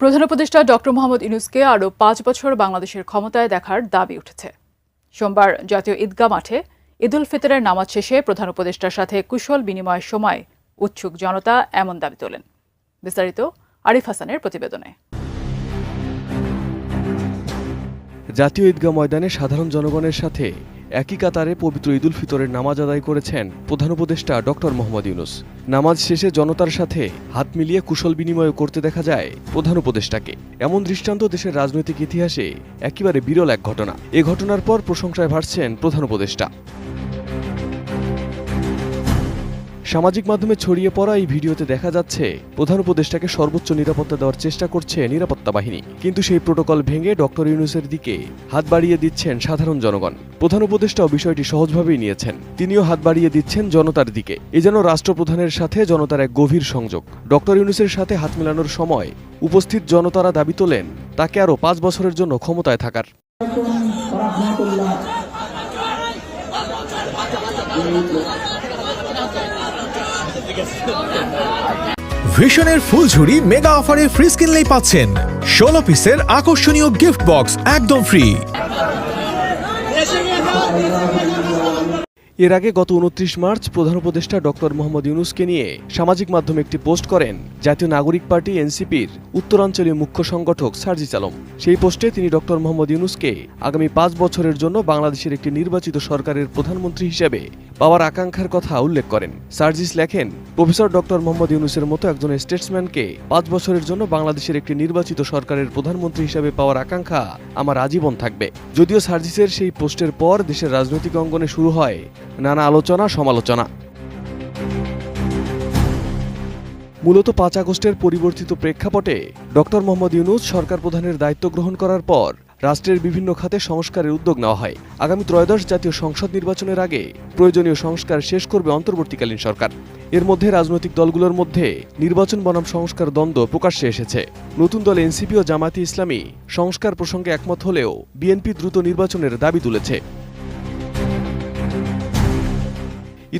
প্রধান উপদেষ্টা ডক্টর মোহাম্মদ ইউনূসকে আরও ৫ বছর বাংলাদেশের ক্ষমতায় দেখার দাবি উঠেছে। সোমবার জাতীয় ঈদগাহ মাঠে ঈদ উল ফিতরের নামাজ শেষে প্রধান উপদেষ্টার সাথে কুশল বিনিময়ের সময় উৎসুক জনতা এমন দাবি তোলেন। বিস্তারিত আরিফ হাসানের প্রতিবেদনে। জাতীয় ঈদগাহ ময়দানে সাধারণ জনগণের সাথে একই কাতারে পবিত্র ঈদ উল ফিতরের নামাজ আদায় করেছেন প্রধান উপদেষ্টা ডক্টর মোহাম্মদ ইউনূস। নামাজ শেষে জনতার সাথে হাত মিলিয়ে কুশল বিনিময় করতে দেখা যায় প্রধান উপদেষ্টাকে। এমন দৃষ্টান্ত দেশের রাজনৈতিক ইতিহাসে একেবারে বিরল এক ঘটনা। এ ঘটনার পর প্রশংসায় ভাসছেন প্রধান উপদেষ্টা। সামাজিক মাধ্যমে ছড়িয়ে পড়া এই ভিডিওতে দেখা যাচ্ছে প্রধান উপদেষ্টাকে সর্বোচ্চ নিরাপত্তা দেওয়ার চেষ্টা করছে নিরাপত্তা বাহিনী, কিন্তু সেই প্রোটোকল ভেঙে ডক্টর ইউনূসের দিকে হাত বাড়িয়ে দিচ্ছেন সাধারণ জনগণ। প্রধান উপদেষ্টাও বিষয়টি সহজভাবেই নিয়েছেন, তিনিও হাত বাড়িয়ে দিচ্ছেন জনতার দিকে। এ যেন রাষ্ট্রপ্রধানের সাথে জনতার এক গভীর সংযোগ। ডক্টর ইউনূসের সাথে হাত মেলানোর সময় উপস্থিত জনতারা দাবি তোলেন তাকে আরও ৫ বছরের জন্য ক্ষমতায় থাকার। ভিশনের ফুলঝুরি মেগা অফারে ফ্রিজ কিনলেই পাচ্ছেন ১৬ পিসের আকর্ষণীয় গিফট বক্স একদম ফ্রি। এর আগে গত ২৯ মার্চ প্রধান উপদেষ্টা ডক্টর মোহাম্মদ ইউনূসকে নিয়ে সামাজিক মাধ্যমে একটি পোস্ট করেন জাতীয় নাগরিক পার্টি এনসিপির উত্তরাঞ্চলীয় মুখ্য সংগঠক সার্জিস আলম। সেই পোস্টে তিনি ডক্টর মোহাম্মদ ইউনূসকে আগামী ৫ বছরের জন্য বাংলাদেশের একটি নির্বাচিত সরকারের প্রধানমন্ত্রী হিসেবে পাওয়ার আকাঙ্ক্ষার কথা উল্লেখ করেন। সার্জিস লেখেন, প্রফেসর ডক্টর মোহাম্মদ ইউনূসের মতো একজন স্টেটসম্যানকে ৫ বছরের জন্য বাংলাদেশের একটি নির্বাচিত সরকারের প্রধানমন্ত্রী হিসেবে পাওয়ার আকাঙ্ক্ষা আমার আজীবন থাকবে। যদিও সার্জিসের সেই পোস্টের পর দেশের রাজনৈতিক অঙ্গনে শুরু হয় নানা আলোচনা সমালোচনা। মূলত ৫ আগস্টের পরিবর্তিত প্রেক্ষাপটে ডক্টর মোহাম্মদ ইউনূস সরকার প্রধানের দায়িত্ব গ্রহণ করার পর রাষ্ট্রের বিভিন্ন খাতে সংস্কারের উদ্যোগ নেওয়া হয়। আগামী ত্রয়োদশ জাতীয় সংসদ নির্বাচনের আগে প্রয়োজনীয় সংস্কার শেষ করবে অন্তর্বর্তীকালীন সরকার। এর মধ্যে রাজনৈতিক দলগুলোর মধ্যে নির্বাচন বনাম সংস্কার দ্বন্দ্ব প্রকাশ্যে এসেছে। নতুন দল এনসিপি ও জামায়াতে ইসলামী সংস্কার প্রসঙ্গে একমত হলেও বিএনপি দ্রুত নির্বাচনের দাবি তুলেছে।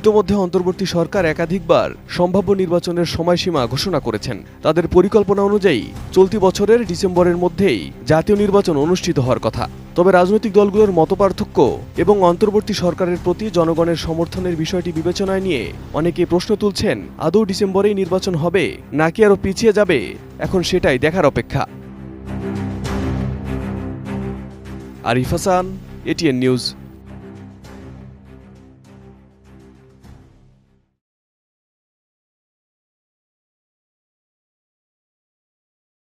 ইতোমধ্যে অন্তর্বর্তী সরকার একাধিকবার সম্ভাব্য নির্বাচনের সময়সীমা ঘোষণা করেছেন। তাদের পরিকল্পনা অনুযায়ী চলতি বছরের ডিসেম্বরের মধ্যেই জাতীয় নির্বাচন অনুষ্ঠিত হওয়ার কথা। তবে রাজনৈতিক দলগুলোর মতপার্থক্য এবং অন্তর্বর্তী সরকারের প্রতি জনগণের সমর্থনের বিষয়টি বিবেচনায় নিয়ে অনেকে প্রশ্ন তুলছেন, আদৌ ডিসেম্বরেই নির্বাচন হবে নাকি আরও পিছিয়ে যাবে, এখন সেটাই দেখার অপেক্ষা। Arif Hasan, ATN news.